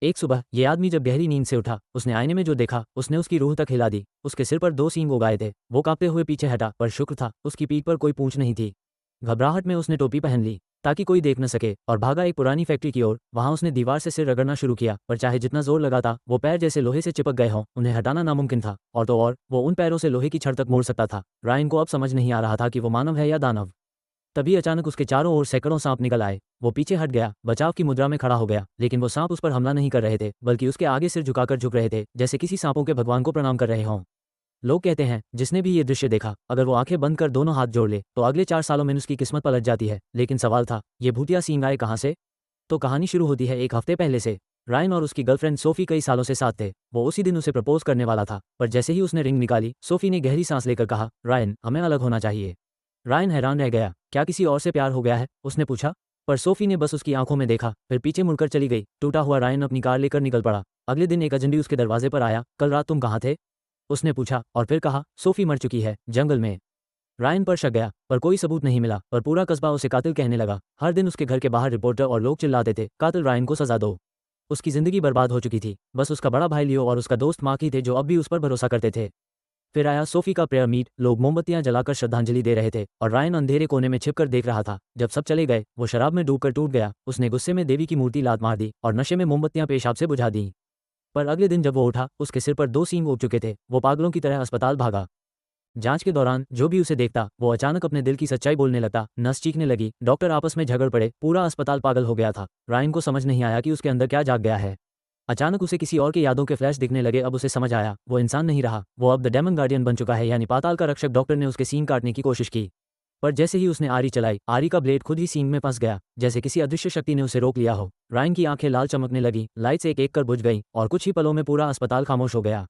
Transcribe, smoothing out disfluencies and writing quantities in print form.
एक सुबह ये आदमी जब गहरी नींद से उठा, उसने आईने में जो देखा उसने उसकी रूह तक हिला दी। उसके सिर पर 2 सींग उगाए थे। वो कांपते हुए पीछे हटा, पर शुक्र था उसकी पीठ पर कोई पूंछ नहीं थी। घबराहट में उसने टोपी पहन ली ताकि कोई देख न सके और भागा एक पुरानी फैक्ट्री की ओर। वहां उसने दीवार से सिर रगड़ना शुरू किया, पर चाहे जितना जोर लगाता वो पैर जैसे लोहे से चिपक गए हों, उन्हें हटाना नामुमकिन था। और तो और वो उन पैरों से लोहे की छड़ तक मोड़ सकता था। रायन को अब समझ नहीं आ रहा था कि वो मानव है या दानव। तभी अचानक उसके चारों ओर सैकड़ों सांप निकल आए। वो पीछे हट गया, बचाव की मुद्रा में खड़ा हो गया, लेकिन वो सांप उस पर हमला नहीं कर रहे थे, बल्कि उसके आगे सिर झुकाकर झुक रहे थे, जैसे किसी सांपों के भगवान को प्रणाम कर रहे हों। लोग कहते हैं जिसने भी ये दृश्य देखा, अगर वो आंखें बंद कर दोनों हाथ जोड़ ले तो अगले 4 सालों में उसकी किस्मत पलट जाती है। लेकिन सवाल था, ये भूतिया सींग आए कहाँ से? तो कहानी शुरू होती है एक हफ्ते पहले से। रायन और उसकी गर्लफ्रेंड सोफी कई सालों से साथ थे। वो उसी दिन उसे प्रपोज करने वाला था, पर जैसे ही उसने रिंग निकाली, सोफी ने गहरी सांस लेकर कहा, रायन, हमें अलग होना चाहिए। रायन हैरान रह गया। क्या किसी और से प्यार हो गया है? उसने पूछा। पर सोफी ने बस उसकी आंखों में देखा, फिर पीछे मुड़कर चली गई। टूटा हुआ रायन अपनी कार लेकर निकल पड़ा। अगले दिन एक अजनबी उसके दरवाजे पर आया। कल रात तुम कहाँ थे? उसने पूछा, और फिर कहा, सोफी मर चुकी है, जंगल में। रायन पर शक गया, पर कोई सबूत नहीं मिला। पर पूरा कस्बा उसे कातिल कहने लगा। हर दिन उसके घर के बाहर रिपोर्टर और लोग चिल्लाते थे, कातिल रायन को सजा दो। उसकी जिंदगी बर्बाद हो चुकी थी। बस उसका बड़ा भाई लियो और उसका दोस्त मार्क ही थे जो अब भी उस पर भरोसा करते थे। फिर आया सोफी का प्रेयर मीट। लोग मोमबत्तियां जलाकर श्रद्धांजलि दे रहे थे और रायन अंधेरे कोने में छिपकर देख रहा था। जब सब चले गए, वो शराब में डूबकर टूट गया। उसने गुस्से में देवी की मूर्ति लात मार दी और नशे में मोमबत्तियां पेशाब से बुझा दी। पर अगले दिन जब वो उठा, उसके सिर पर 2 सींग उग चुके थे। वो पागलों की तरह अस्पताल भागा। जांच के दौरान जो भी उसे देखता, वो अचानक अपने दिल की सच्चाई बोलने लगता। नर्स चीखने लगी, डॉक्टर आपस में झगड़ पड़े, पूरा अस्पताल पागल हो गया था। रायन को समझ नहीं आया कि उसके अंदर क्या जाग गया है। अचानक उसे किसी और के यादों के फ्लैश दिखने लगे। अब उसे समझ आया, वो इंसान नहीं रहा, वो अब द डेमन गार्डियन बन चुका है, यानी पाताल का रक्षक। डॉक्टर ने उसके सींग काटने की कोशिश की, पर जैसे ही उसने आरी चलाई, आरी का ब्लेड खुद ही सींग में फंस गया, जैसे किसी अदृश्य शक्ति ने उसे रोक लिया हो। रायन की आंखें लाल चमकने लगी, लाइट्स एक एक कर बुझ गई और कुछ ही पलों में पूरा अस्पताल खामोश हो गया।